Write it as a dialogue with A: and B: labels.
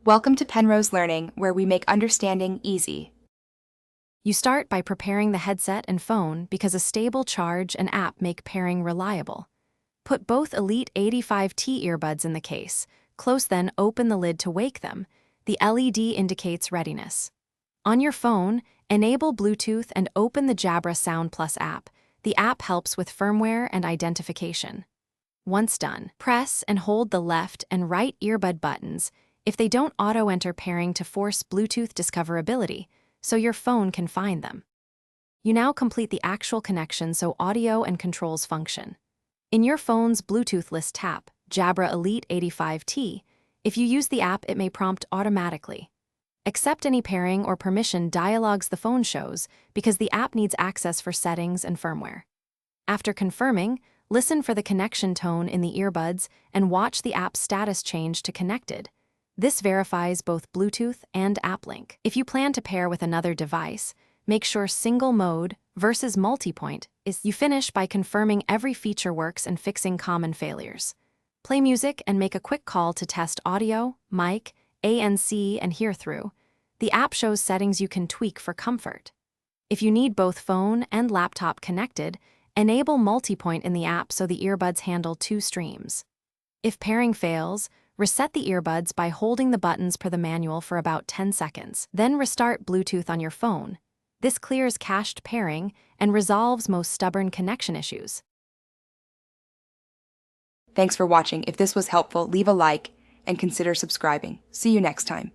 A: Welcome to Penrose Learning, where we make understanding easy.
B: You start by preparing the headset and phone because a stable charge and app make pairing reliable. Put both Elite 85T earbuds in the case. Close, then open the lid to wake them. The LED indicates readiness. On your phone, enable Bluetooth and open the Jabra Sound Plus app. The app helps with firmware and identification. Once done, press and hold the left and right earbud buttons if they don't auto-enter pairing to force Bluetooth discoverability, so your phone can find them. You now complete the actual connection so audio and controls function. In your phone's Bluetooth list, tap Jabra Elite 85T. If you use the app, it may prompt automatically. Accept any pairing or permission dialogues the phone shows because the app needs access for settings and firmware. After confirming, listen for the connection tone in the earbuds and watch the app's status change to connected. This verifies both Bluetooth and app link. If you plan to pair with another device, make sure single mode versus multi-point is. You finish by confirming every feature works and fixing common failures. Play music and make a quick call to test audio, mic, ANC, and hear-through. The app shows settings you can tweak for comfort. If you need both phone and laptop connected, enable multi-point in the app so the earbuds handle 2 streams. If pairing fails, reset the earbuds by holding the buttons per the manual for about 10 seconds. Then restart Bluetooth on your phone. This clears cached pairing and resolves most stubborn connection issues.
A: Thanks for watching. If this was helpful, leave a like and consider subscribing. See you next time.